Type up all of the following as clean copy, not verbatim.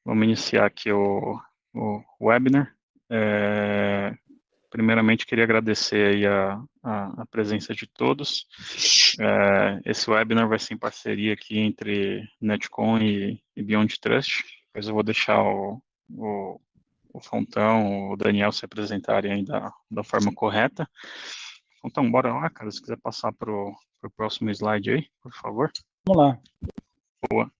Vamos iniciar aqui o webinar. Primeiramente, queria agradecer aí a presença de todos. Esse webinar vai ser em parceria aqui entre Netcom e Beyond Trust. Depois eu vou deixar o Fontão, o Daniel se apresentarem aí da forma correta. Fontão, bora lá, cara, se quiser passar para o próximo slide aí, por favor. Vamos lá. Boa.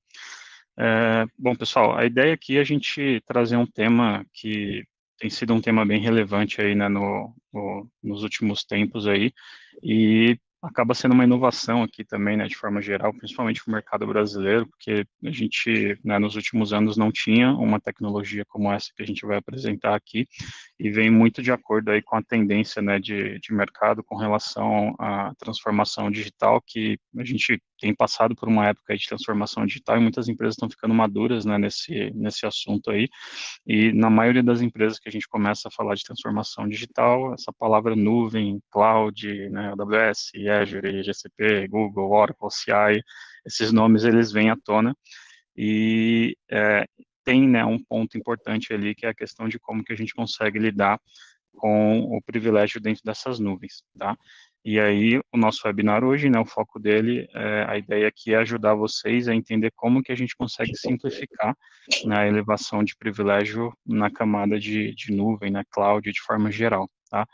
Bom, pessoal, a ideia aqui é a gente trazer um tema que tem sido um tema bem relevante aí, né, nos últimos tempos aí, e acaba sendo uma inovação aqui também, né, de forma geral, principalmente para o mercado brasileiro, porque a gente, né, nos últimos anos não tinha uma tecnologia como essa que a gente vai apresentar aqui, e vem muito de acordo aí com a tendência, né, de mercado com relação à transformação digital, que a gente tem passado por uma época de transformação digital e muitas empresas estão ficando maduras, né, nesse assunto aí, e na maioria das empresas que a gente começa a falar de transformação digital, essa palavra nuvem, cloud, né, AWS, Azure, GCP, Google, Oracle, CI, esses nomes eles vêm à tona, e tem, né, um ponto importante ali, que é a questão de como que a gente consegue lidar com o privilégio dentro dessas nuvens, tá? E aí, o nosso webinar hoje, né, o foco dele, a ideia aqui é ajudar vocês a entender como que a gente consegue simplificar, né, a elevação de privilégio na camada de nuvem, na cloud, de forma geral, tá?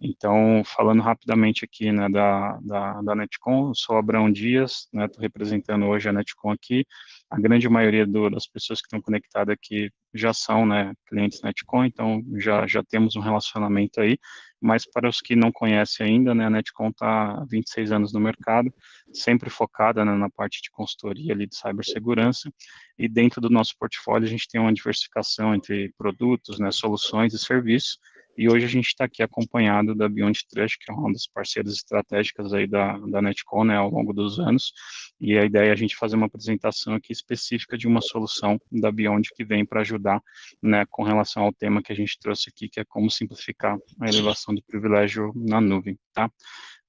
Então, falando rapidamente aqui, né, da Netcom, eu sou Abraão Dias, né, estou representando hoje a Netcom aqui. A grande maioria das pessoas que estão conectadas aqui já são, né, clientes Netcom, então já temos um relacionamento aí, mas para os que não conhecem ainda, né, a Netcom está há 26 anos no mercado, sempre focada, né, na parte de consultoria ali de cibersegurança, e dentro do nosso portfólio a gente tem uma diversificação entre produtos, né, soluções e serviços, e hoje a gente está aqui acompanhado da Beyond Trust, que é uma das parceiras estratégicas aí da Netcom, né, ao longo dos anos, e a ideia é a gente fazer uma apresentação aqui específica de uma solução da Beyond que vem para ajudar, né, com relação ao tema que a gente trouxe aqui, que é como simplificar a elevação do privilégio na nuvem, tá?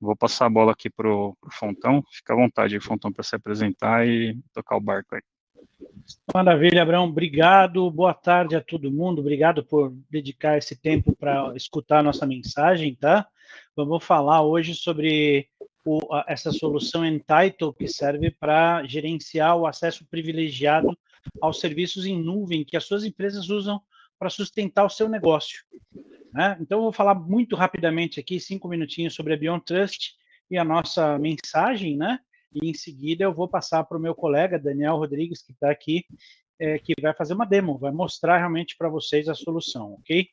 Vou passar a bola aqui para o Fontão, fica à vontade aí, Fontão, para se apresentar e tocar o barco aí. Maravilha, Abraão, obrigado, boa tarde a todo mundo, obrigado por dedicar esse tempo para escutar a nossa mensagem, tá? Vamos falar hoje sobre essa solução Entitle, que serve para gerenciar o acesso privilegiado aos serviços em nuvem que as suas empresas usam para sustentar o seu negócio, né? Então, eu vou falar muito rapidamente aqui, 5 minutinhos, sobre a Beyond Trust e a nossa mensagem, né? E em seguida eu vou passar para o meu colega, Daniel Rodrigues, que está aqui, que vai fazer uma demo, vai mostrar realmente para vocês a solução, ok?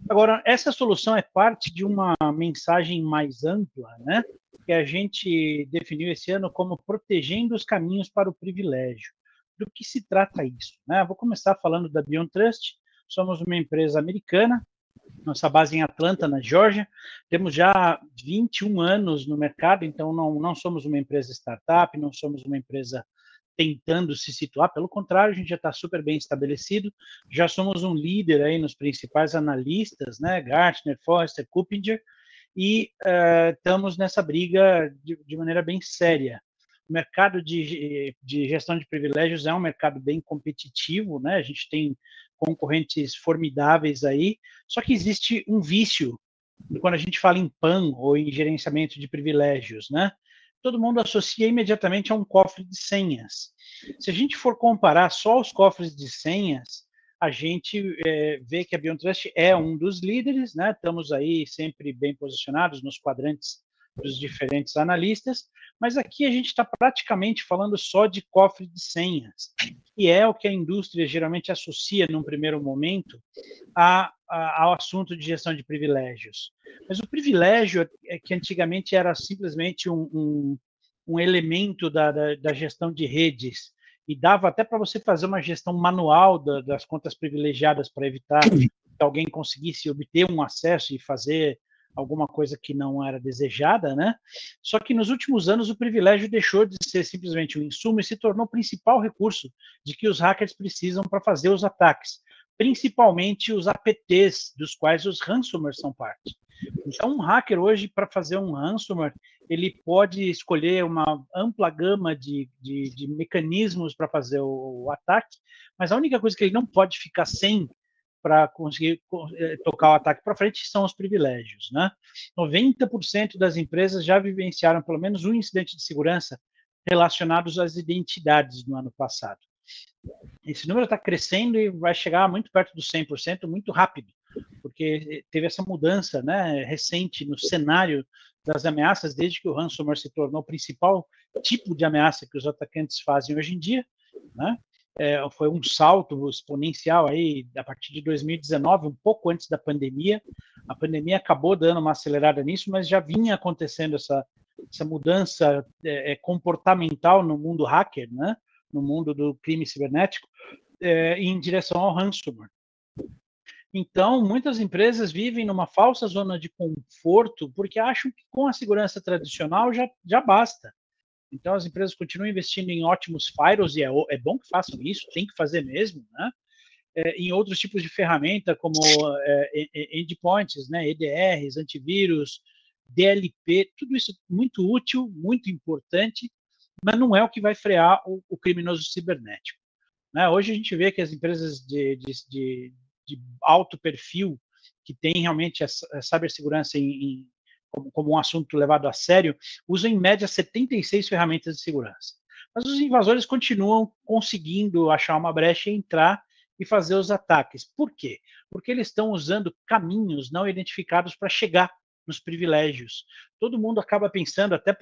Agora, essa solução é parte de uma mensagem mais ampla, né? Que a gente definiu esse ano como protegendo os caminhos para o privilégio. Do que se trata isso, né? Vou começar falando da Beyond Trust. Somos uma empresa americana, nossa base em Atlanta, na Geórgia. Temos já 21 anos no mercado, então não somos uma empresa startup, não somos uma empresa tentando se situar, pelo contrário, a gente já está super bem estabelecido, já somos um líder aí nos principais analistas, né, Gartner, Forrester, Kuppinger's, e estamos nessa briga de maneira bem séria. O mercado de gestão de privilégios é um mercado bem competitivo, né? A gente tem concorrentes formidáveis aí, só que existe um vício quando a gente fala em PAN ou em gerenciamento de privilégios, né? Todo mundo associa imediatamente a um cofre de senhas. Se a gente for comparar só os cofres de senhas, a gente vê que a Beyond Trust é um dos líderes, né? Estamos aí sempre bem posicionados nos quadrantes dos diferentes analistas, mas aqui a gente está praticamente falando só de cofre de senhas, que é o que a indústria geralmente associa num primeiro momento ao assunto de gestão de privilégios. Mas o privilégio é que antigamente era simplesmente um elemento da gestão de redes, e dava até para você fazer uma gestão manual das contas privilegiadas para evitar que alguém conseguisse obter um acesso e fazer alguma coisa que não era desejada, né? Só que nos últimos anos o privilégio deixou de ser simplesmente um insumo e se tornou o principal recurso de que os hackers precisam para fazer os ataques, principalmente os APTs, dos quais os ransomware são parte. Então, um hacker hoje, para fazer um ransomware, ele pode escolher uma ampla gama de mecanismos para fazer o ataque, mas a única coisa que ele não pode ficar sem para conseguir tocar o ataque para frente são os privilégios, né? 90% das empresas já vivenciaram pelo menos um incidente de segurança relacionados às identidades no ano passado. Esse número está crescendo e vai chegar muito perto dos 100% muito rápido, porque teve essa mudança, né, recente no cenário das ameaças, desde que o ransomware se tornou o principal tipo de ameaça que os atacantes fazem hoje em dia, né? Foi um salto exponencial aí a partir de 2019, um pouco antes da pandemia. A pandemia acabou dando uma acelerada nisso, mas já vinha acontecendo essa mudança comportamental no mundo hacker, né? No mundo do crime cibernético, em direção ao ransomware. Então, muitas empresas vivem numa falsa zona de conforto porque acham que com a segurança tradicional já basta. Então, as empresas continuam investindo em ótimos firewalls, e é bom que façam isso, tem que fazer mesmo, né? Em outros tipos de ferramenta, como endpoints, né? EDRs, antivírus, DLP, tudo isso muito útil, muito importante, mas não é o que vai frear o criminoso cibernético. Né? Hoje a gente vê que as empresas de alto perfil, que têm realmente a cibersegurança como um assunto levado a sério, usam em média 76 ferramentas de segurança. Mas os invasores continuam conseguindo achar uma brecha e entrar e fazer os ataques. Por quê? Porque eles estão usando caminhos não identificados para chegar nos privilégios. Todo mundo acaba pensando, até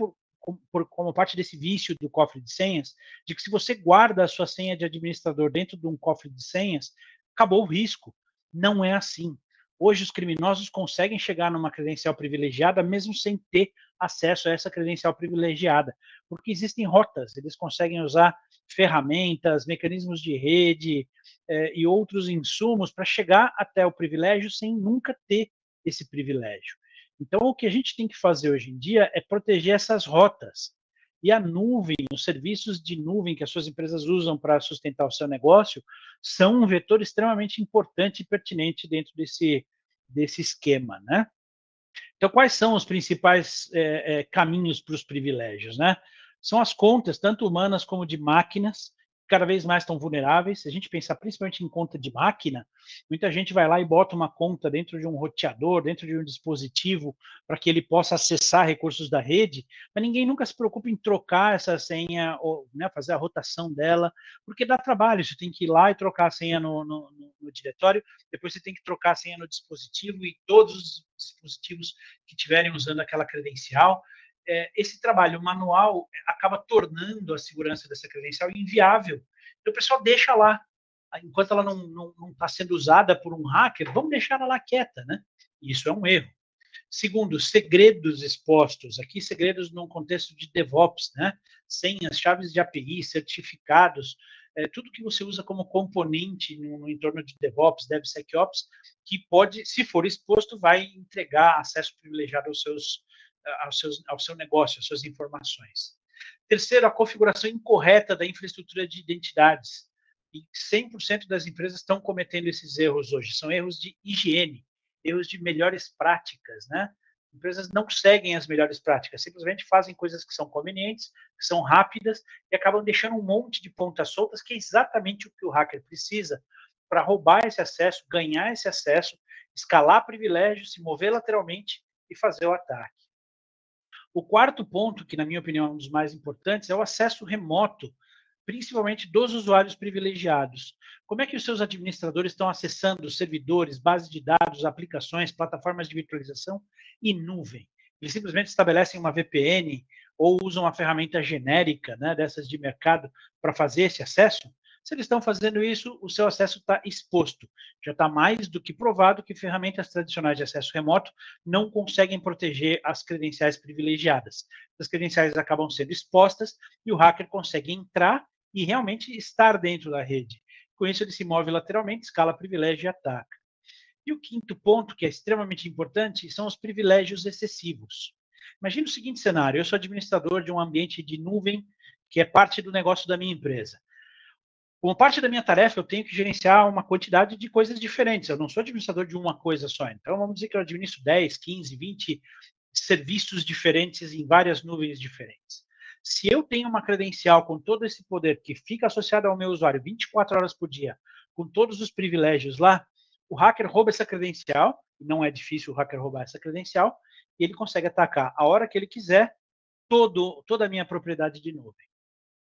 como parte desse vício do cofre de senhas, de que se você guarda a sua senha de administrador dentro de um cofre de senhas, acabou o risco. Não é assim. Hoje os criminosos conseguem chegar numa credencial privilegiada mesmo sem ter acesso a essa credencial privilegiada, porque existem rotas, eles conseguem usar ferramentas, mecanismos de rede e outros insumos para chegar até o privilégio sem nunca ter esse privilégio. Então, o que a gente tem que fazer hoje em dia é proteger essas rotas. E a nuvem, os serviços de nuvem que as suas empresas usam para sustentar o seu negócio, são um vetor extremamente importante e pertinente dentro desse esquema, né? Então, quais são os principais caminhos para os privilégios, né? São as contas, tanto humanas como de máquinas, cada vez mais estão vulneráveis. Se a gente pensar principalmente em conta de máquina, muita gente vai lá e bota uma conta dentro de um roteador, dentro de um dispositivo, para que ele possa acessar recursos da rede, mas ninguém nunca se preocupa em trocar essa senha, ou né, fazer a rotação dela, porque dá trabalho. Você tem que ir lá e trocar a senha no diretório, depois você tem que trocar a senha no dispositivo e todos os dispositivos que estiverem usando aquela credencial. Esse trabalho manual acaba tornando a segurança dessa credencial inviável. Então, o pessoal deixa lá. Enquanto ela não está sendo usada por um hacker, vamos deixar ela lá quieta, né? Isso é um erro. Segundo, segredos expostos. Aqui, segredos num contexto de DevOps, né? Senhas, chaves de API, certificados, tudo que você usa como componente no entorno de DevOps, DevSecOps, que pode, se for exposto, vai entregar acesso privilegiado ao seu negócio, às suas informações. Terceiro, a configuração incorreta da infraestrutura de identidades. E 100% das empresas estão cometendo esses erros hoje. São erros de higiene, erros de melhores práticas, né? Empresas não seguem as melhores práticas, simplesmente fazem coisas que são convenientes, que são rápidas e acabam deixando um monte de pontas soltas, que é exatamente o que o hacker precisa para roubar esse acesso, ganhar esse acesso, escalar privilégios, se mover lateralmente e fazer o ataque. O quarto ponto, que na minha opinião é um dos mais importantes, é o acesso remoto, principalmente dos usuários privilegiados. Como é que os seus administradores estão acessando servidores, bases de dados, aplicações, plataformas de virtualização e nuvem? Eles simplesmente estabelecem uma VPN ou usam uma ferramenta genérica, né, dessas de mercado, para fazer esse acesso? Se eles estão fazendo isso, o seu acesso está exposto. Já está mais do que provado que ferramentas tradicionais de acesso remoto não conseguem proteger as credenciais privilegiadas. As credenciais acabam sendo expostas e o hacker consegue entrar e realmente estar dentro da rede. Com isso, ele se move lateralmente, escala privilégio e ataca. E o quinto ponto, que é extremamente importante, são os privilégios excessivos. Imagina o seguinte cenário: eu sou administrador de um ambiente de nuvem que é parte do negócio da minha empresa. Como parte da minha tarefa, eu tenho que gerenciar uma quantidade de coisas diferentes. Eu não sou administrador de uma coisa só. Então, vamos dizer que eu administro 10, 15, 20 serviços diferentes em várias nuvens diferentes. Se eu tenho uma credencial com todo esse poder que fica associado ao meu usuário 24 horas por dia, com todos os privilégios lá, o hacker rouba essa credencial, não é difícil o hacker roubar essa credencial, e ele consegue atacar a hora que ele quiser toda a minha propriedade de nuvem.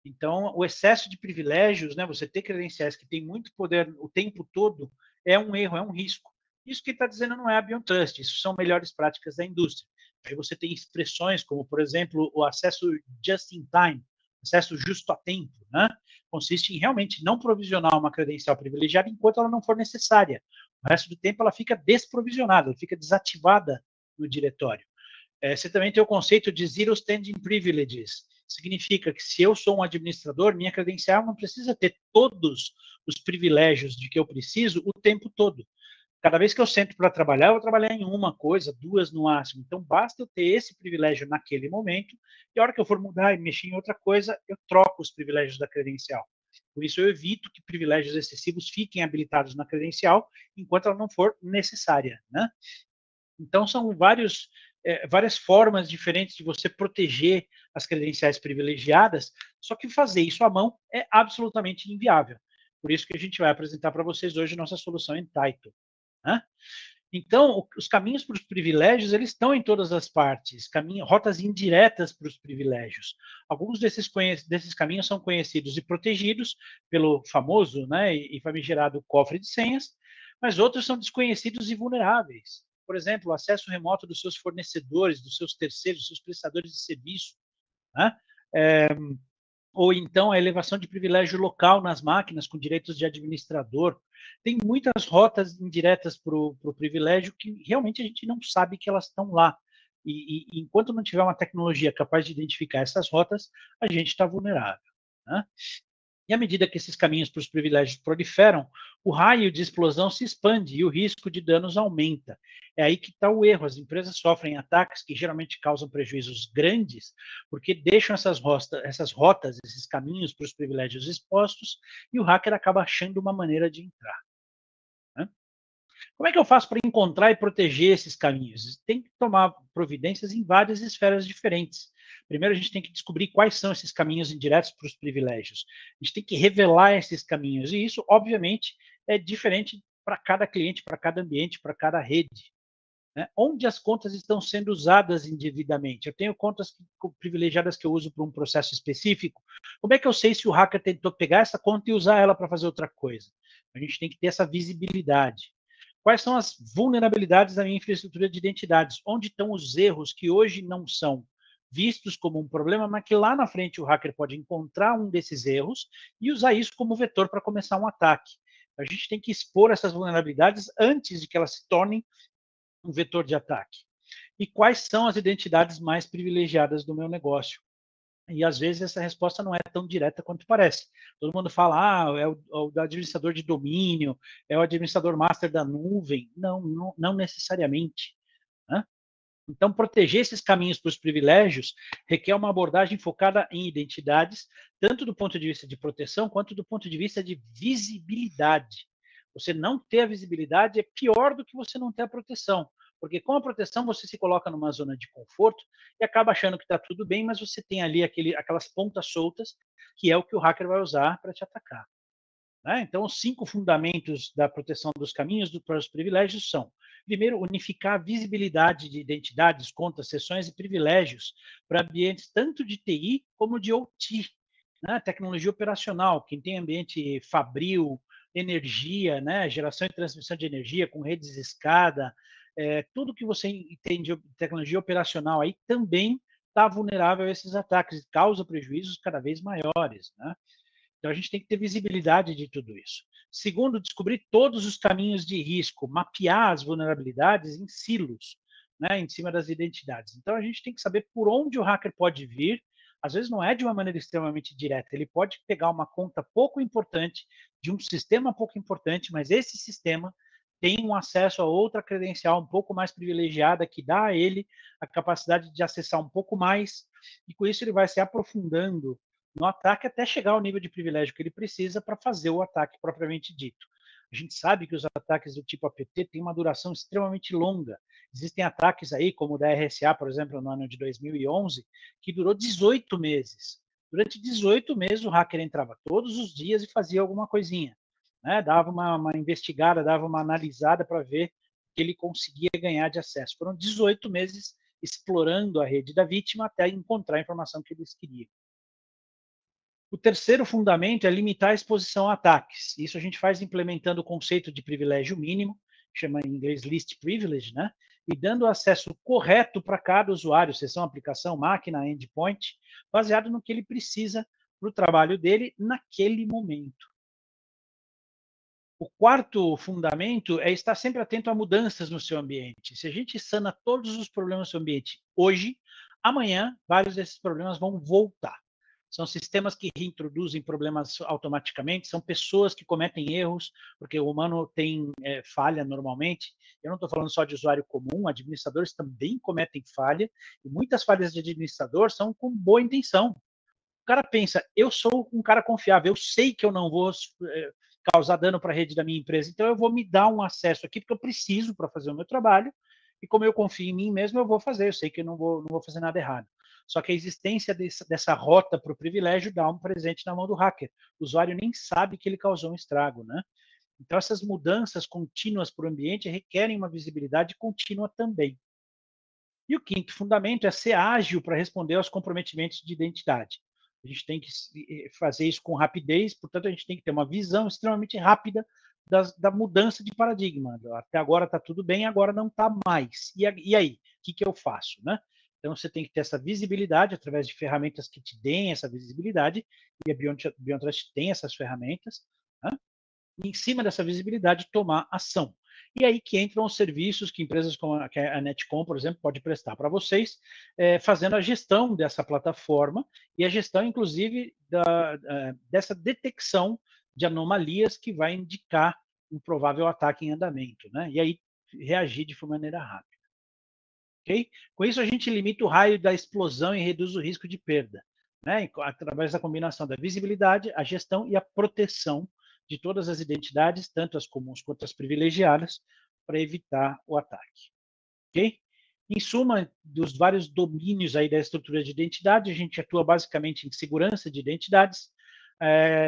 Então, o excesso de privilégios, né, você ter credenciais que têm muito poder o tempo todo, é um erro, é um risco. Isso que está dizendo não é a Beyond Trust, isso são melhores práticas da indústria. Aí você tem expressões como, por exemplo, o acesso just in time, acesso justo a tempo, né? Consiste em realmente não provisionar uma credencial privilegiada enquanto ela não for necessária. O resto do tempo ela fica desprovisionada, ela fica desativada no diretório. Você também tem o conceito de Zero Standing Privileges. Significa que se eu sou um administrador, minha credencial não precisa ter todos os privilégios de que eu preciso o tempo todo. Cada vez que eu sento para trabalhar, eu vou trabalhar em uma coisa, duas no máximo. Então, basta eu ter esse privilégio naquele momento, e a hora que eu for mudar e mexer em outra coisa, eu troco os privilégios da credencial. Por isso, eu evito que privilégios excessivos fiquem habilitados na credencial enquanto ela não for necessária, né? Então, são várias formas diferentes de você proteger as credenciais privilegiadas, só que fazer isso à mão é absolutamente inviável. Por isso que a gente vai apresentar para vocês hoje nossa solução em Taito. Né? Então, os caminhos para os privilégios, eles estão em todas as partes, rotas indiretas para os privilégios. Alguns desses caminhos são conhecidos e protegidos pelo famoso, né, e famigerado cofre de senhas, mas outros são desconhecidos e vulneráveis. Por exemplo, o acesso remoto dos seus fornecedores, dos seus terceiros, dos seus prestadores de serviço, né? Ou então a elevação de privilégio local nas máquinas com direitos de administrador. Tem muitas rotas indiretas para o privilégio que realmente a gente não sabe que elas estão lá. E enquanto não tiver uma tecnologia capaz de identificar essas rotas, a gente está vulnerável. Né? E à medida que esses caminhos para os privilégios proliferam, o raio de explosão se expande e o risco de danos aumenta. É aí que está o erro. As empresas sofrem ataques que geralmente causam prejuízos grandes, porque deixam essas rotas, esses caminhos para os privilégios expostos, e o hacker acaba achando uma maneira de entrar. Né? Como é que eu faço para encontrar e proteger esses caminhos? Tem que tomar providências em várias esferas diferentes. Primeiro, a gente tem que descobrir quais são esses caminhos indiretos para os privilégios. A gente tem que revelar esses caminhos. E isso, obviamente, é diferente para cada cliente, para cada ambiente, para cada rede. Né? Onde as contas estão sendo usadas indevidamente? Eu tenho contas privilegiadas que eu uso para um processo específico. Como é que eu sei se o hacker tentou pegar essa conta e usar ela para fazer outra coisa? A gente tem que ter essa visibilidade. Quais são as vulnerabilidades da minha infraestrutura de identidades? Onde estão os erros que hoje não são vistos como um problema, mas que lá na frente o hacker pode encontrar um desses erros e usar isso como vetor para começar um ataque. A gente tem que expor essas vulnerabilidades antes de que elas se tornem um vetor de ataque. E quais são as identidades mais privilegiadas do meu negócio? E às vezes essa resposta não é tão direta quanto parece. Todo mundo fala, é o administrador de domínio, é o administrador master da nuvem. Não necessariamente. Né? Então, proteger esses caminhos para os privilégios requer uma abordagem focada em identidades, tanto do ponto de vista de proteção, quanto do ponto de vista de visibilidade. Você não ter a visibilidade é pior do que você não ter a proteção. Porque com a proteção você se coloca numa zona de conforto e acaba achando que está tudo bem, mas você tem ali aquelas pontas soltas, que é o que o hacker vai usar para te atacar. Né? Então, os 5 fundamentos da proteção dos caminhos para os privilégios são: primeiro, unificar a visibilidade de identidades, contas, sessões e privilégios para ambientes tanto de TI como de OT, né? Tecnologia operacional. Quem tem ambiente fabril, energia, né? Geração e transmissão de energia com redes escada, tudo que você entende de tecnologia operacional aí também está vulnerável a esses ataques e causa prejuízos cada vez maiores. Né? Então, a gente tem que ter visibilidade de tudo isso. Segundo, descobrir todos os caminhos de risco, mapear as vulnerabilidades em silos, né, em cima das identidades. Então, a gente tem que saber por onde o hacker pode vir. Às vezes não é de uma maneira extremamente direta. Ele pode pegar uma conta pouco importante, de um sistema pouco importante, mas esse sistema tem um acesso a outra credencial um pouco mais privilegiada, que dá a ele a capacidade de acessar um pouco mais, e com isso ele vai se aprofundando no ataque até chegar ao nível de privilégio que ele precisa para fazer o ataque propriamente dito. A gente sabe que os ataques do tipo APT têm uma duração extremamente longa. Existem ataques aí, como o da RSA, por exemplo, no ano de 2011, que durou 18 meses. Durante 18 meses, o hacker entrava todos os dias e fazia alguma coisinha. Né? Dava uma investigada, dava uma analisada para ver que ele conseguia ganhar de acesso. Foram 18 meses explorando a rede da vítima até encontrar a informação que eles queriam. O terceiro fundamento é limitar a exposição a ataques. Isso a gente faz implementando o conceito de privilégio mínimo, chama em inglês least privilege, né? E dando acesso correto para cada usuário, sessão, aplicação, máquina, endpoint, baseado no que ele precisa para o trabalho dele naquele momento. O quarto fundamento é estar sempre atento a mudanças no seu ambiente. Se a gente sana todos os problemas do seu ambiente hoje, amanhã vários desses problemas vão voltar. São sistemas que reintroduzem problemas automaticamente, são pessoas que cometem erros, porque o humano tem falha normalmente. Eu não estou falando só de usuário comum, administradores também cometem falha, e muitas falhas de administrador são com boa intenção. O cara pensa, eu sou um cara confiável, eu sei que eu não vou causar dano para a rede da minha empresa, então eu vou me dar um acesso aqui, porque eu preciso para fazer o meu trabalho, e como eu confio em mim mesmo, eu vou fazer, eu sei que eu não vou fazer nada errado. Só que a existência dessa rota para o privilégio dá um presente na mão do hacker. O usuário nem sabe que ele causou um estrago, né? Então, essas mudanças contínuas para o ambiente requerem uma visibilidade contínua também. E o quinto fundamento é ser ágil para responder aos comprometimentos de identidade. A gente tem que fazer isso com rapidez, portanto, a gente tem que ter uma visão extremamente rápida da mudança de paradigma. Até agora está tudo bem, agora não está mais. E aí? O que eu faço? Né? Então, você tem que ter essa visibilidade através de ferramentas que te deem essa visibilidade, e a BeyondTrust tem essas ferramentas, né? E em cima dessa visibilidade, tomar ação. E aí que entram os serviços que empresas como a Netcom, por exemplo, pode prestar para vocês, fazendo a gestão dessa plataforma e a gestão, inclusive, dessa detecção de anomalias que vai indicar um provável ataque em andamento, né? E aí reagir de maneira rápida. Okay? Com isso, a gente limita o raio da explosão e reduz o risco de perda, né? Através da combinação da visibilidade, a gestão e a proteção de todas as identidades, tanto as comuns quanto as privilegiadas, para evitar o ataque. Ok? Em suma, dos vários domínios aí da estrutura de identidade, a gente atua basicamente em segurança de identidades,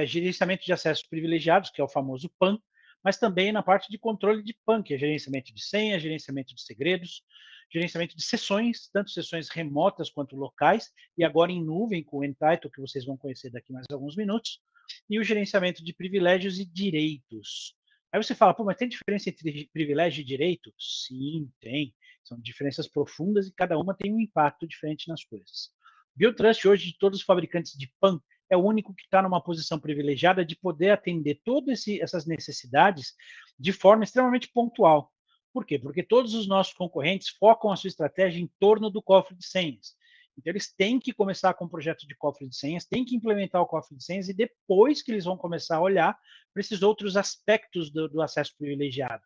gerenciamento de acessos privilegiados, que é o famoso PAN, mas também na parte de controle de PAN, que é gerenciamento de senha, gerenciamento de segredos, gerenciamento de sessões, tanto sessões remotas quanto locais, e agora em nuvem com o Entitle, que vocês vão conhecer daqui mais alguns minutos, e o gerenciamento de privilégios e direitos. Aí você fala, pô, mas tem diferença entre privilégio e direito? Sim, tem. São diferenças profundas e cada uma tem um impacto diferente nas coisas. BioTrust, hoje, de todos os fabricantes de PAN, é o único que está numa posição privilegiada de poder atender todas essas necessidades de forma extremamente pontual. Por quê? Porque todos os nossos concorrentes focam a sua estratégia em torno do cofre de senhas. Então, eles têm que começar com o projeto de cofre de senhas, têm que implementar o cofre de senhas e depois que eles vão começar a olhar para esses outros aspectos do acesso privilegiado.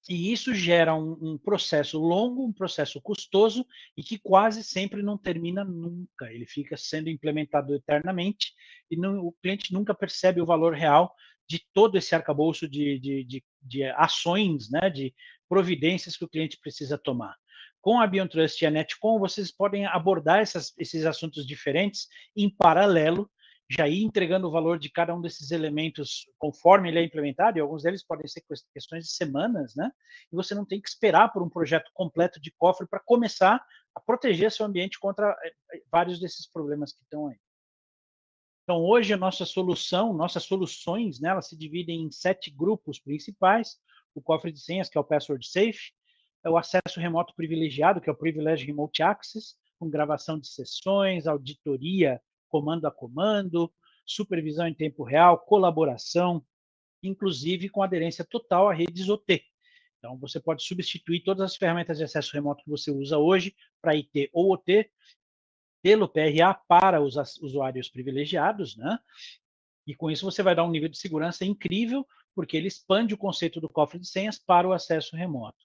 E isso gera um processo longo, um processo custoso e que quase sempre não termina nunca. Ele fica sendo implementado eternamente e o cliente nunca percebe o valor real de todo esse arcabouço de ações, né, de providências que o cliente precisa tomar. Com a BeyondTrust e a Netcom, vocês podem abordar esses assuntos diferentes em paralelo, já ir entregando o valor de cada um desses elementos conforme ele é implementado, e alguns deles podem ser questões de semanas, né? E você não tem que esperar por um projeto completo de cofre para começar a proteger seu ambiente contra vários desses problemas que estão aí. Então, hoje, a nossas soluções, né, elas se dividem em 7 grupos principais: o cofre de senhas, que é o Password Safe, o acesso remoto privilegiado, que é o Privileged Remote Access, com gravação de sessões, auditoria comando a comando, supervisão em tempo real, colaboração, inclusive com aderência total à redes OT. Então, você pode substituir todas as ferramentas de acesso remoto que você usa hoje para IT ou OT pelo PRA para os usuários privilegiados, né? E com isso você vai dar um nível de segurança incrível, porque ele expande o conceito do cofre de senhas para o acesso remoto.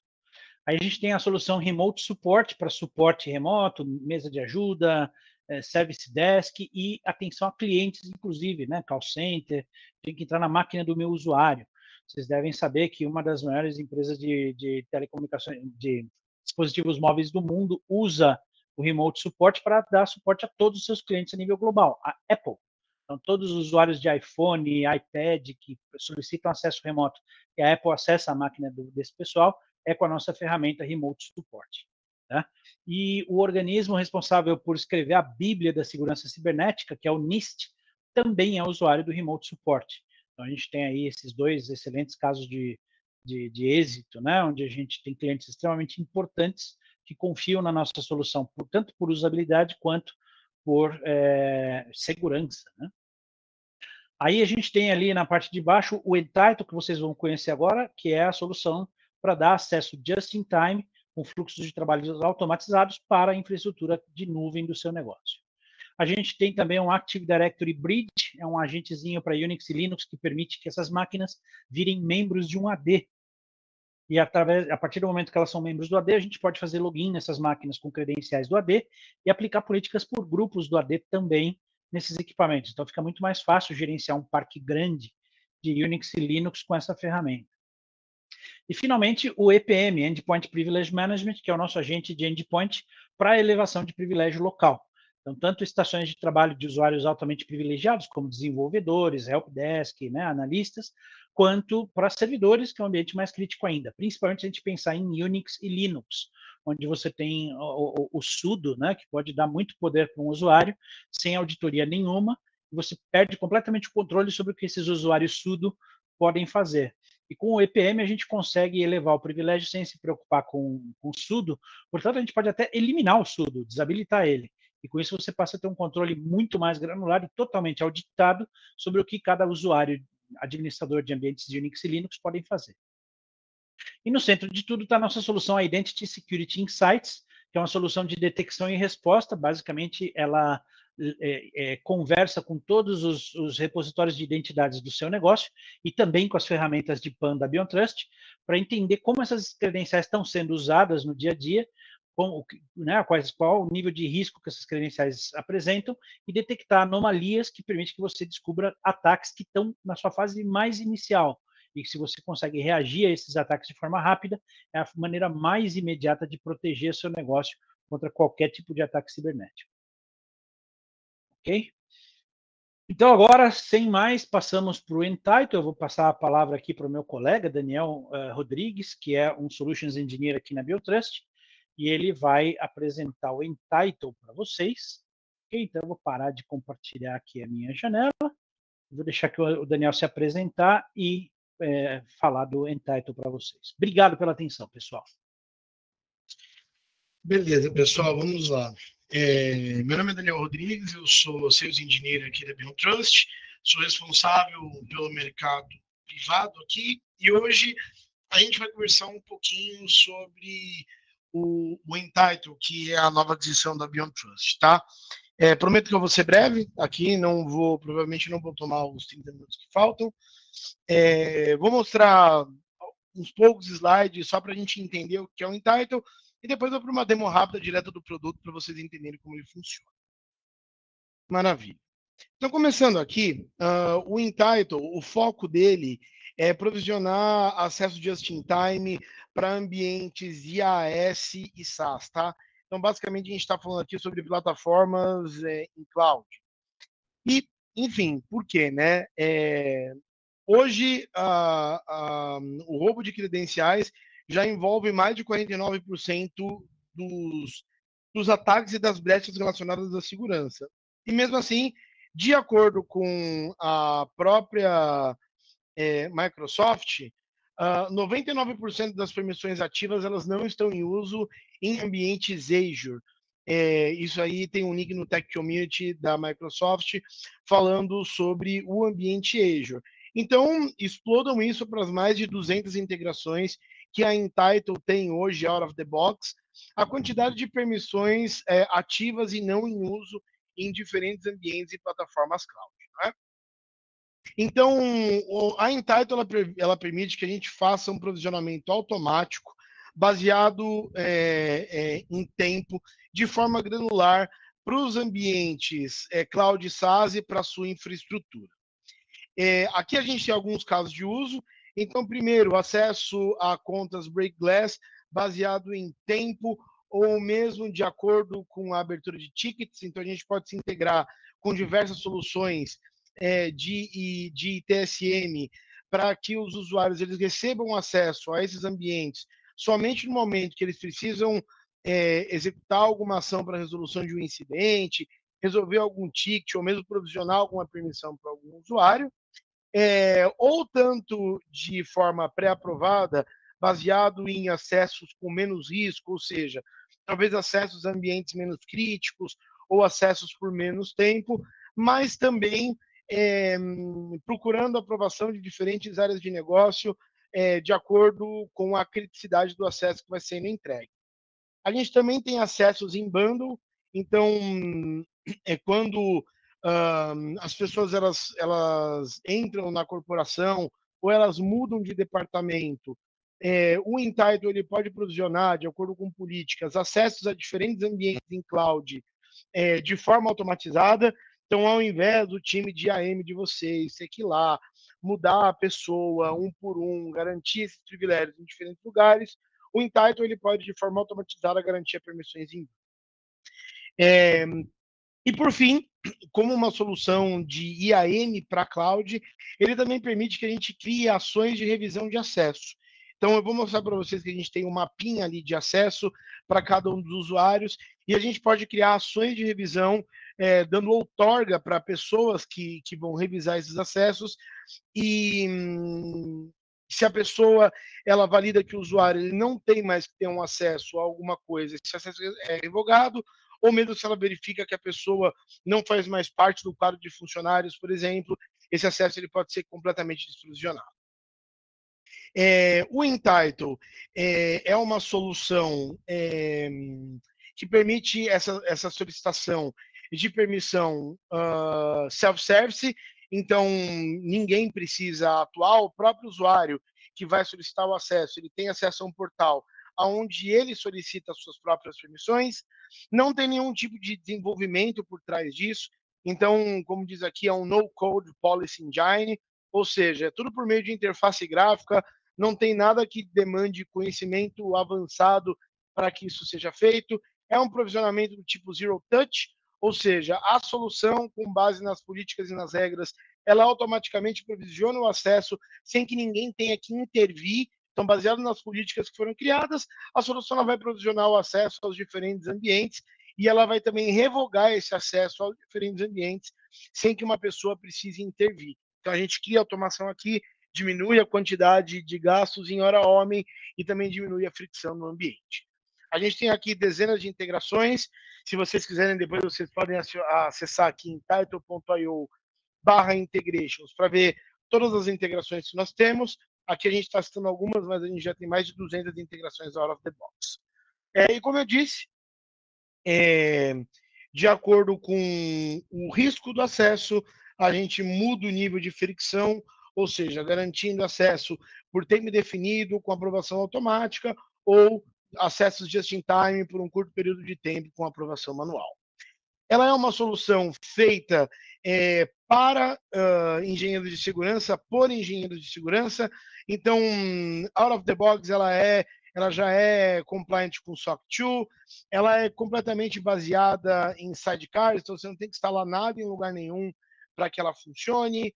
Aí a gente tem a solução Remote Support para suporte remoto, mesa de ajuda, service desk e atenção a clientes, inclusive, né, call center, tem que entrar na máquina do meu usuário. Vocês devem saber que uma das maiores empresas de telecomunicações, de dispositivos móveis do mundo, usa o Remote Support para dar suporte a todos os seus clientes a nível global, a Apple. Então, todos os usuários de iPhone, iPad que solicitam acesso remoto e a Apple acessa a máquina desse pessoal, é com a nossa ferramenta Remote Support. Tá? E o organismo responsável por escrever a Bíblia da Segurança Cibernética, que é o NIST, também é usuário do Remote Support. Então, a gente tem aí esses dois excelentes casos de êxito, né? Onde a gente tem clientes extremamente importantes que confiam na nossa solução, tanto por usabilidade quanto por segurança. Né? Aí a gente tem ali na parte de baixo o Entitle, que vocês vão conhecer agora, que é a solução para dar acesso just-in-time, com fluxos de trabalhos automatizados para a infraestrutura de nuvem do seu negócio. A gente tem também um Active Directory Bridge, é um agentezinho para Unix e Linux que permite que essas máquinas virem membros de um AD. E a partir do momento que elas são membros do AD, a gente pode fazer login nessas máquinas com credenciais do AD e aplicar políticas por grupos do AD também nesses equipamentos. Então fica muito mais fácil gerenciar um parque grande de Unix e Linux com essa ferramenta. E, finalmente, o EPM, Endpoint Privilege Management, que é o nosso agente de endpoint para elevação de privilégio local. Então, tanto estações de trabalho de usuários altamente privilegiados, como desenvolvedores, helpdesk, né, analistas, quanto para servidores, que é um ambiente mais crítico ainda, principalmente se a gente pensar em Unix e Linux, onde você tem o sudo, né, que pode dar muito poder para um usuário, sem auditoria nenhuma, e você perde completamente o controle sobre o que esses usuários sudo podem fazer. E com o EPM a gente consegue elevar o privilégio sem se preocupar com o sudo, portanto a gente pode até eliminar o sudo, desabilitar ele. E com isso você passa a ter um controle muito mais granular e totalmente auditado sobre o que cada usuário, administrador de ambientes de Unix e Linux podem fazer. E no centro de tudo está a nossa solução Identity Security Insights, que é uma solução de detecção e resposta. Basicamente, ela conversa com todos os repositórios de identidades do seu negócio e também com as ferramentas de PAN da BeyondTrust para entender como essas credenciais estão sendo usadas no dia a dia, né, qual o nível de risco que essas credenciais apresentam e detectar anomalias que permitem que você descubra ataques que estão na sua fase mais inicial. E se você consegue reagir a esses ataques de forma rápida, é a maneira mais imediata de proteger seu negócio contra qualquer tipo de ataque cibernético. Ok? Então, agora, sem mais, passamos para o Entitle. Eu vou passar a palavra aqui para o meu colega, Daniel Rodrigues, que é um Solutions Engineer aqui na BeyondTrust, e ele vai apresentar o Entitle para vocês. Ok? Então, eu vou parar de compartilhar aqui a minha janela. Vou deixar que o Daniel se apresentar e falar do Entitle para vocês. Obrigado pela atenção, pessoal. Beleza, pessoal, vamos lá. Meu nome é Daniel Rodrigues, eu sou Sales Engineer aqui da BeyondTrust, sou responsável pelo mercado privado aqui, e hoje a gente vai conversar um pouquinho sobre o Entitle, que é a nova aquisição da BeyondTrust, tá? Prometo que eu vou ser breve aqui, provavelmente não vou tomar os 30 minutos que faltam. Vou mostrar uns poucos slides só para a gente entender o que é o Entitle, e depois eu vou para uma demo rápida direto do produto para vocês entenderem como ele funciona. Maravilha. Então, começando aqui, o Entitle, o foco dele é provisionar acesso just-in-time para ambientes IaaS e SaaS, tá? Então, basicamente, a gente está falando aqui sobre plataformas em cloud. E, enfim, por quê, né? Hoje, o roubo de credenciais já envolve mais de 49% dos ataques e das brechas relacionadas à segurança. E mesmo assim, de acordo com a própria Microsoft, 99% das permissões ativas elas não estão em uso em ambientes Azure. Isso aí tem um link no Tech Community da Microsoft falando sobre o ambiente Azure. Então, explodam isso para as mais de 200 integrações que a Entitle tem hoje out of the box, a quantidade de permissões ativas e não em uso em diferentes ambientes e plataformas cloud. Né? Então, a Entitle ela permite que a gente faça um provisionamento automático baseado em tempo, de forma granular, para os ambientes Cloud SaaS e para a sua infraestrutura. Aqui a gente tem alguns casos de uso. Então, primeiro, acesso a contas Break Glass baseado em tempo ou mesmo de acordo com a abertura de tickets. Então, a gente pode se integrar com diversas soluções de ITSM para que os usuários eles recebam acesso a esses ambientes somente no momento que eles precisam executar alguma ação para resolução de um incidente, resolver algum ticket ou mesmo provisionar alguma permissão para algum usuário. Ou tanto de forma pré-aprovada, baseado em acessos com menos risco, ou seja, talvez acessos a ambientes menos críticos ou acessos por menos tempo, mas também procurando a aprovação de diferentes áreas de negócio de acordo com a criticidade do acesso que vai sendo entregue. A gente também tem acessos em bundle, então quando as pessoas elas entram na corporação ou elas mudam de departamento, o Entitle ele pode provisionar, de acordo com políticas, acessos a diferentes ambientes em cloud de forma automatizada. Então, ao invés do time de AM de vocês ter que ir lá, mudar a pessoa um por um, garantir esses privilégios em diferentes lugares, o Entitle ele pode, de forma automatizada, garantir permissões em e, por fim, como uma solução de IAM para cloud, ele também permite que a gente crie ações de revisão de acesso. Então, eu vou mostrar para vocês que a gente tem um mapinha ali de acesso para cada um dos usuários e a gente pode criar ações de revisão, dando outorga para pessoas que vão revisar esses acessos e se a pessoa ela valida que o usuário ele não tem mais que ter um acesso a alguma coisa, esse acesso é revogado, ou mesmo se ela verifica que a pessoa não faz mais parte do quadro de funcionários, por exemplo, esse acesso ele pode ser completamente desprovisionado. O Entitle é uma solução que permite essa solicitação de permissão self-service, então ninguém precisa atuar, o próprio usuário que vai solicitar o acesso, ele tem acesso a um portal onde ele solicita as suas próprias permissões, não tem nenhum tipo de desenvolvimento por trás disso, então, como diz aqui, é um no-code policy engine, ou seja, é tudo por meio de interface gráfica, não tem nada que demande conhecimento avançado para que isso seja feito, é um provisionamento do tipo Zero Touch, ou seja, a solução, com base nas políticas e nas regras, ela automaticamente provisiona o acesso sem que ninguém tenha que intervir. Então, baseado nas políticas que foram criadas, a solução ela vai provisionar o acesso aos diferentes ambientes e ela vai também revogar esse acesso aos diferentes ambientes sem que uma pessoa precise intervir. Então, a gente cria automação aqui, diminui a quantidade de gastos em hora homem e também diminui a fricção no ambiente. A gente tem aqui dezenas de integrações. Se vocês quiserem, depois vocês podem acessar aqui em title.io/integrations para ver todas as integrações que nós temos. Aqui a gente está citando algumas, mas a gente já tem mais de 200 integrações out of the box. E como eu disse, de acordo com o risco do acesso, a gente muda o nível de fricção, ou seja, garantindo acesso por tempo definido, com aprovação automática, ou acessos just in time por um curto período de tempo com aprovação manual. Ela é uma solução feita para engenheiros de segurança, por engenheiros de segurança. Então, out of the box, ela já é compliant com SOC 2, ela é completamente baseada em sidecars, então você não tem que instalar nada em lugar nenhum para que ela funcione.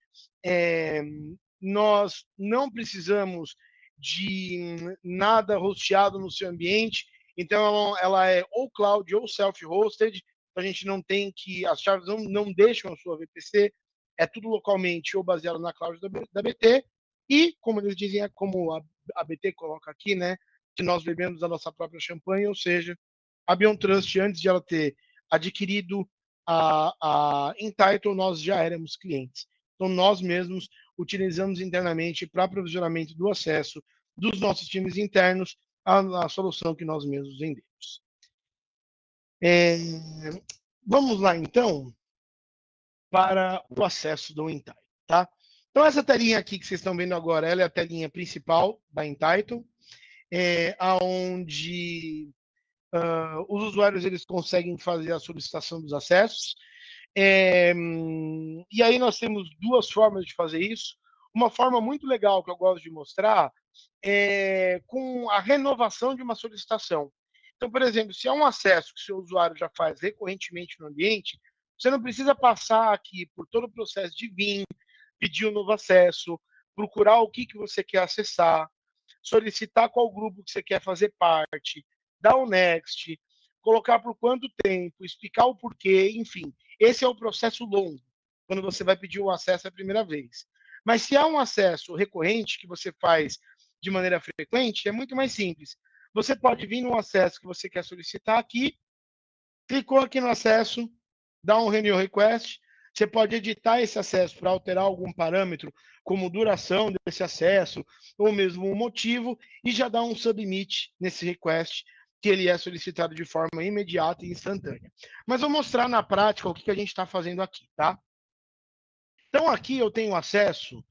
Nós não precisamos de nada hosteado no seu ambiente, então ela é ou cloud ou self-hosted, a gente não tem que, as chaves não deixam a sua VPC, é tudo localmente ou baseado na cloud da BT, e, como eles dizem, como a BT coloca aqui, né, que nós bebemos a nossa própria champanhe, ou seja, a BeyondTrust, antes de ela ter adquirido a Entitle, nós já éramos clientes. Então, nós mesmos utilizamos internamente para aprovisionamento do acesso dos nossos times internos a solução que nós mesmos vendemos. Vamos lá, então, para o acesso do Entitle, tá? Então, essa telinha aqui que vocês estão vendo agora, ela é a telinha principal da Entitle, onde os usuários eles conseguem fazer a solicitação dos acessos. E aí nós temos duas formas de fazer isso. Uma forma muito legal que eu gosto de mostrar é com a renovação de uma solicitação. Então, por exemplo, se é um acesso que o seu usuário já faz recorrentemente no ambiente, você não precisa passar aqui por todo o processo de vir, pedir um novo acesso, procurar o que você quer acessar, solicitar qual grupo que você quer fazer parte, dar o next, colocar por quanto tempo, explicar o porquê, enfim. Esse é o processo longo, quando você vai pedir o acesso a primeira vez. Mas se há um acesso recorrente que você faz de maneira frequente, é muito mais simples. Você pode vir no acesso que você quer solicitar aqui, clicou aqui no acesso, dá um renew request, você pode editar esse acesso para alterar algum parâmetro, como duração desse acesso, ou mesmo um motivo, e já dá um submit nesse request, que ele é solicitado de forma imediata e instantânea. Mas vou mostrar na prática o que a gente está fazendo aqui, tá? Então, aqui eu tenho acesso,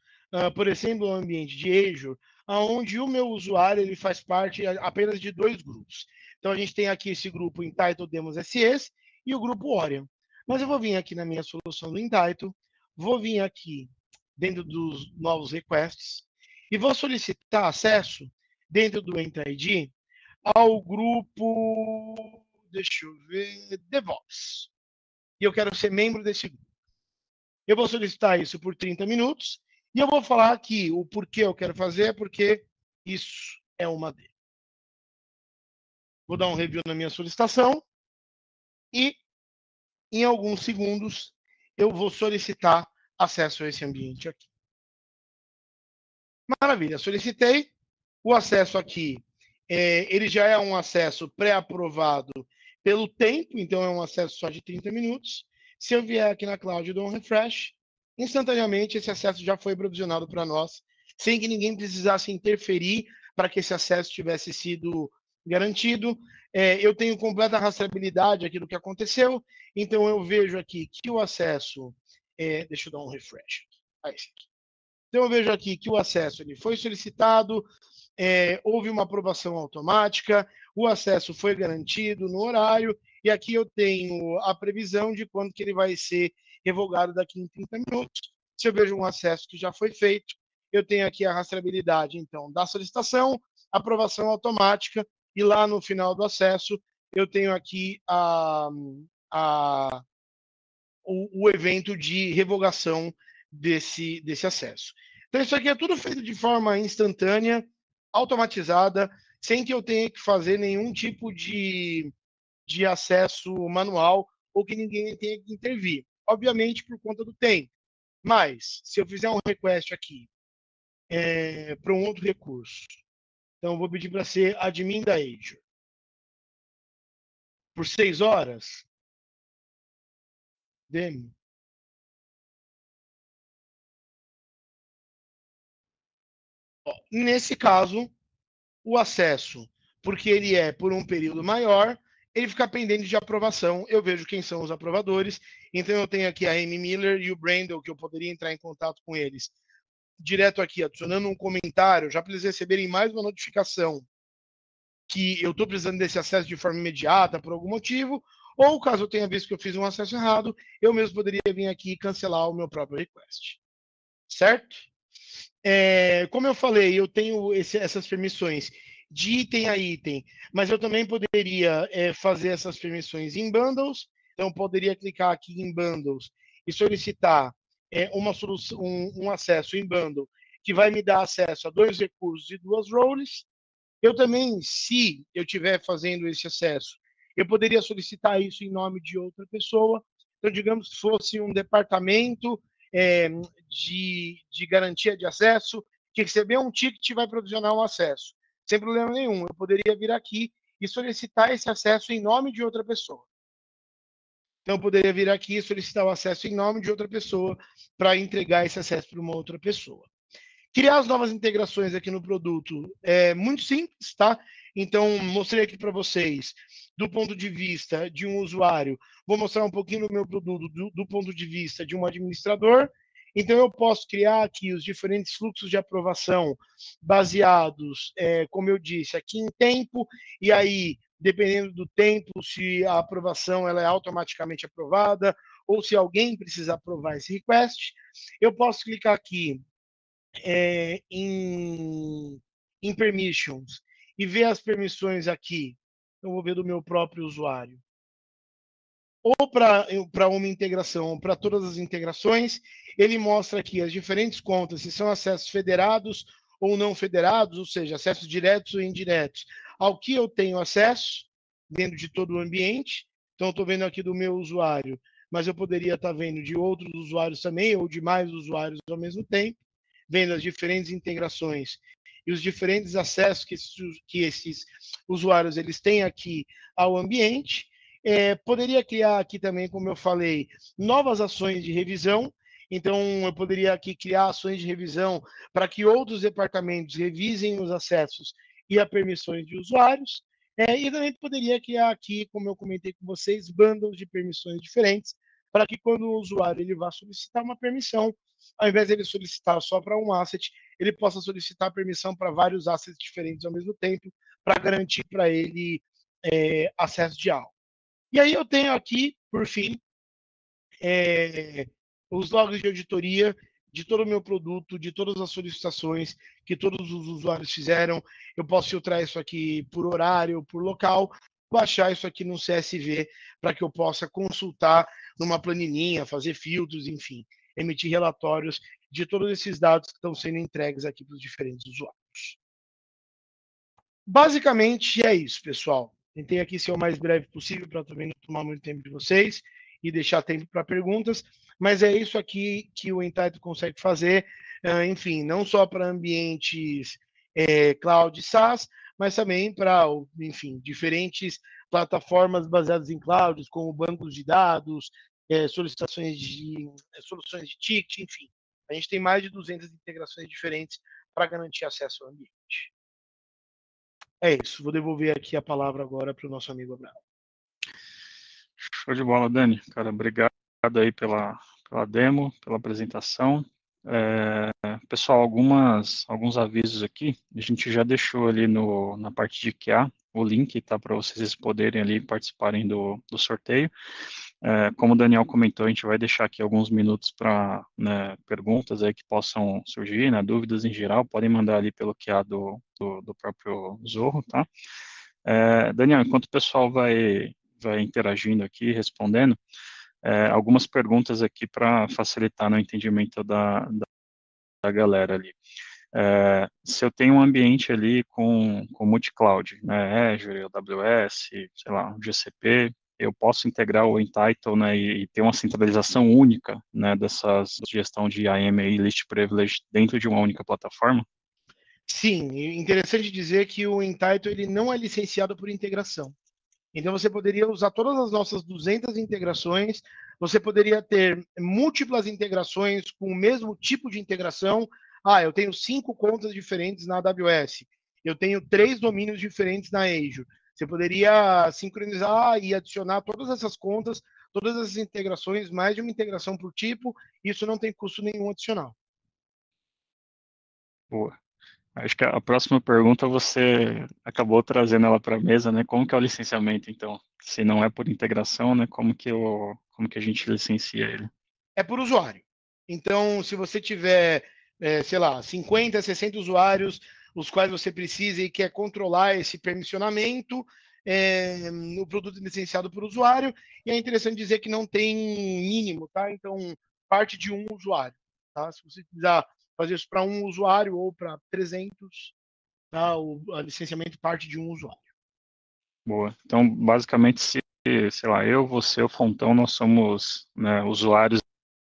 por exemplo, ao ambiente de Azure, onde o meu usuário ele faz parte apenas de 2 grupos. Então, a gente tem aqui esse grupo Entitled Demos SEs e o grupo Orion. Mas eu vou vir aqui na minha solução do Entitled, vou vir aqui dentro dos novos requests e vou solicitar acesso dentro do EntID ao grupo, deixa eu ver, DevOps. E eu quero ser membro desse grupo. Eu vou solicitar isso por 30 minutos e eu vou falar aqui o porquê eu quero fazer, porque isso é uma dele. Vou dar um review na minha solicitação e, em alguns segundos, eu vou solicitar acesso a esse ambiente aqui. Maravilha, solicitei. O acesso aqui, ele já é um acesso pré-aprovado pelo tempo, então é um acesso só de 30 minutos. Se eu vier aqui na cloud e dou um refresh, instantaneamente esse acesso já foi provisionado para nós, sem que ninguém precisasse interferir para que esse acesso tivesse sido garantido. Eu tenho completa rastreabilidade aqui do que aconteceu, então eu vejo aqui que o acesso... deixa eu dar um refresh. Então eu vejo aqui que o acesso ele foi solicitado, houve uma aprovação automática, o acesso foi garantido no horário, e aqui eu tenho a previsão de quando que ele vai ser revogado daqui em 30 minutos. Se eu vejo um acesso que já foi feito, eu tenho aqui a rastreabilidade, então, da solicitação, aprovação automática, e lá no final do acesso, eu tenho aqui o evento de revogação desse acesso. Então, isso aqui é tudo feito de forma instantânea, automatizada, sem que eu tenha que fazer nenhum tipo de acesso manual ou que ninguém tenha que intervir. Obviamente, por conta do tempo. Mas, se eu fizer um request aqui para um outro recurso, então eu vou pedir para ser admin da Azure. Por 6 horas, demo. Nesse caso, o acesso, porque ele é por um período maior, ele fica pendente de aprovação. Eu vejo quem são os aprovadores. Então, eu tenho aqui a Amy Miller e o Brandon, que eu poderia entrar em contato com eles direto aqui, adicionando um comentário, já para eles receberem mais uma notificação que eu estou precisando desse acesso de forma imediata por algum motivo, ou caso eu tenha visto que eu fiz um acesso errado, eu mesmo poderia vir aqui e cancelar o meu próprio request. Certo? Como eu falei, eu tenho essas permissões de item a item, mas eu também poderia fazer essas permissões em bundles, então poderia clicar aqui em bundles e solicitar um acesso em bundle que vai me dar acesso a 2 recursos e 2 roles. Eu também, se eu estiver fazendo esse acesso, eu poderia solicitar isso em nome de outra pessoa. Então, digamos que fosse um departamento de garantia de acesso, que recebeu um ticket e vai provisionar um acesso. Sem problema nenhum, eu poderia vir aqui e solicitar esse acesso em nome de outra pessoa. Então, eu poderia vir aqui e solicitar o acesso em nome de outra pessoa para entregar esse acesso para uma outra pessoa. Criar as novas integrações aqui no produto é muito simples, tá? Então, mostrei aqui para vocês, do ponto de vista de um usuário, vou mostrar um pouquinho do meu produto do ponto de vista de um administrador. Então, eu posso criar aqui os diferentes fluxos de aprovação baseados, como eu disse, aqui em tempo, e aí dependendo do tempo, se a aprovação ela é automaticamente aprovada, ou se alguém precisa aprovar esse request. Eu posso clicar aqui em Permissions e ver as permissões aqui. Eu vou ver do meu próprio usuário. Ou para uma integração, ou para todas as integrações, ele mostra aqui as diferentes contas, se são acessos federados ou não federados, ou seja, acessos diretos ou indiretos, ao que eu tenho acesso dentro de todo o ambiente. Então, estou vendo aqui do meu usuário, mas eu poderia estar vendo de outros usuários também, ou de mais usuários ao mesmo tempo, vendo as diferentes integrações e os diferentes acessos que esses usuários eles têm aqui ao ambiente. Poderia criar aqui também, como eu falei, novas ações de revisão. Então, eu poderia aqui criar ações de revisão para que outros departamentos revisem os acessos e as permissões de usuários. E também poderia criar aqui, como eu comentei com vocês, bundles de permissões diferentes, para que quando o usuário ele vá solicitar uma permissão, ao invés de ele solicitar só para um asset, ele possa solicitar permissão para vários assets diferentes ao mesmo tempo, para garantir para ele acesso de algo. E aí eu tenho aqui, por fim, os logs de auditoria de todo o meu produto, de todas as solicitações que todos os usuários fizeram. Eu posso filtrar isso aqui por horário, por local, baixar isso aqui no CSV para que eu possa consultar numa planilhinha, fazer filtros, enfim, emitir relatórios de todos esses dados que estão sendo entregues aqui para os diferentes usuários. Basicamente é isso, pessoal. Tentei aqui ser o mais breve possível para também não tomar muito tempo de vocês e deixar tempo para perguntas, mas é isso aqui que o Entitle consegue fazer, enfim, não só para ambientes cloud SaaS, mas também para, enfim, diferentes plataformas baseadas em clouds, como bancos de dados, soluções de ticket, enfim. A gente tem mais de 200 integrações diferentes para garantir acesso ao ambiente. É isso, vou devolver aqui a palavra agora para o nosso amigo Abraão. Show de bola, Dani. Cara, obrigado aí pela demo, pela apresentação. Pessoal, alguns avisos aqui. A gente já deixou ali na parte de QA o link, tá, para vocês poderem ali participarem do sorteio. Como o Daniel comentou, a gente vai deixar aqui alguns minutos para, né, perguntas aí que possam surgir, né, dúvidas em geral, podem mandar ali pelo QA do próprio Zorro, tá? Daniel, enquanto o pessoal vai interagindo aqui, respondendo, algumas perguntas aqui para facilitar no entendimento da galera ali. Se eu tenho um ambiente ali com multi-cloud, né, Azure, AWS, sei lá, GCP, eu posso integrar o Entitle, né, e ter uma centralização única, né, dessas gestão de IAM e List Privilege dentro de uma única plataforma? Sim, interessante dizer que o Entitle ele não é licenciado por integração. Então, você poderia usar todas as nossas 200 integrações, você poderia ter múltiplas integrações com o mesmo tipo de integração. Eu tenho 5 contas diferentes na AWS, eu tenho 3 domínios diferentes na Azure. Você poderia sincronizar e adicionar todas essas contas, todas essas integrações, mais de uma integração por tipo, isso não tem custo nenhum adicional. Boa. Acho que a próxima pergunta você acabou trazendo ela para a mesa, né? Como que é o licenciamento, então? Se não é por integração, né? Como que a gente licencia ele? É por usuário. Então, se você tiver, sei lá, 50, 60 usuários, os quais você precisa e quer controlar esse permissionamento, o produto é licenciado por usuário, e é interessante dizer que não tem mínimo, tá? Então, parte de um usuário, tá? Se você quiser fazer isso para um usuário ou para 300, tá? O licenciamento parte de um usuário. Boa. Então, basicamente, sei lá, eu, você, o Fontão, nós somos, né, usuários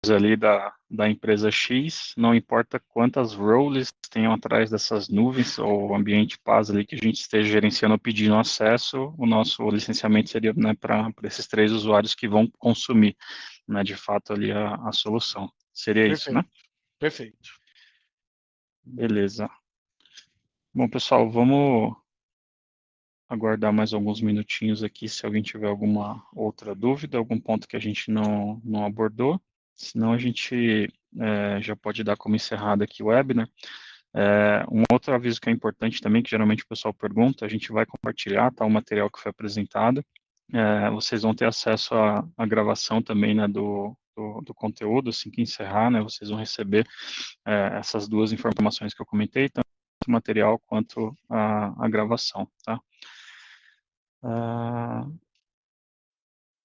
ali da empresa X, não importa quantas roles tenham atrás dessas nuvens ou ambiente PaaS ali que a gente esteja gerenciando ou pedindo acesso, o nosso licenciamento seria, né, para esses 3 usuários que vão consumir, né, de fato ali a solução. Seria Perfeito. isso, né? Perfeito. Beleza. Bom, pessoal, vamos aguardar mais alguns minutinhos aqui, se alguém tiver alguma outra dúvida, algum ponto que a gente não abordou. Senão a gente já pode dar como encerrado aqui o webinar. Um outro aviso que é importante também, que geralmente o pessoal pergunta, a gente vai compartilhar, tá, o material que foi apresentado. Vocês vão ter acesso à gravação também, né, do conteúdo, assim que encerrar, né, vocês vão receber essas duas informações que eu comentei, tanto o material quanto a gravação, tá?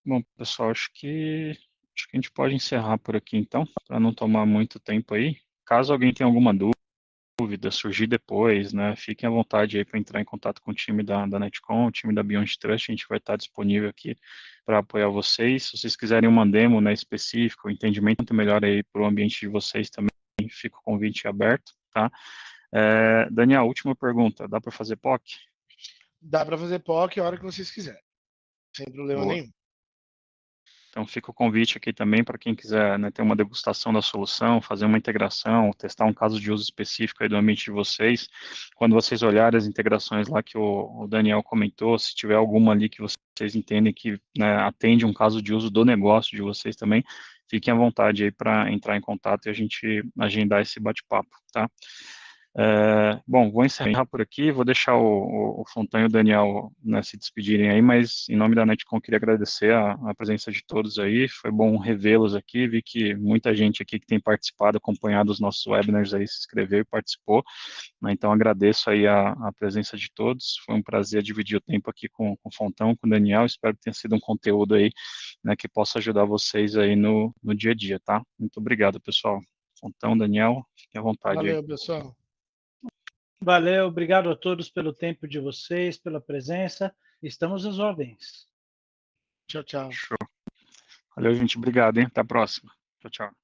Bom, pessoal, acho que a gente pode encerrar por aqui, então, para não tomar muito tempo aí. Caso alguém tenha alguma dúvida, surgir depois, né, fiquem à vontade aí para entrar em contato com o time da Netcom, o time da Beyond Trust, a gente vai estar disponível aqui para apoiar vocês. Se vocês quiserem uma demo, né, específico, um entendimento melhor aí para o ambiente de vocês também, fica o convite aberto, tá? Daniel, última pergunta, dá para fazer POC? Dá para fazer POC a hora que vocês quiserem, sem problema Boa. nenhum. Então fica o convite aqui também para quem quiser, né, ter uma degustação da solução, fazer uma integração, testar um caso de uso específico aí do ambiente de vocês. Quando vocês olharem as integrações lá que o Daniel comentou, se tiver alguma ali que vocês entendem que, né, atende um caso de uso do negócio de vocês também, fiquem à vontade aí para entrar em contato e a gente agendar esse bate-papo, tá? Bom, vou encerrar por aqui, vou deixar o Fontan e o Daniel, né, se despedirem aí, mas em nome da Netcom queria agradecer a presença de todos aí, foi bom revê-los aqui, vi que muita gente aqui que tem participado, acompanhado os nossos webinars aí, se inscreveu e participou, né, então agradeço aí a presença de todos, foi um prazer dividir o tempo aqui com o Fontão, com o Daniel, espero que tenha sido um conteúdo aí, né, que possa ajudar vocês aí no dia a dia, tá? Muito obrigado, pessoal. Fontão, Daniel, fiquem à vontade aí. Valeu, pessoal. Valeu, obrigado a todos pelo tempo de vocês, pela presença. Estamos às ordens. Tchau, tchau. Show. Valeu, gente. Obrigado, hein? Até a próxima. Tchau, tchau.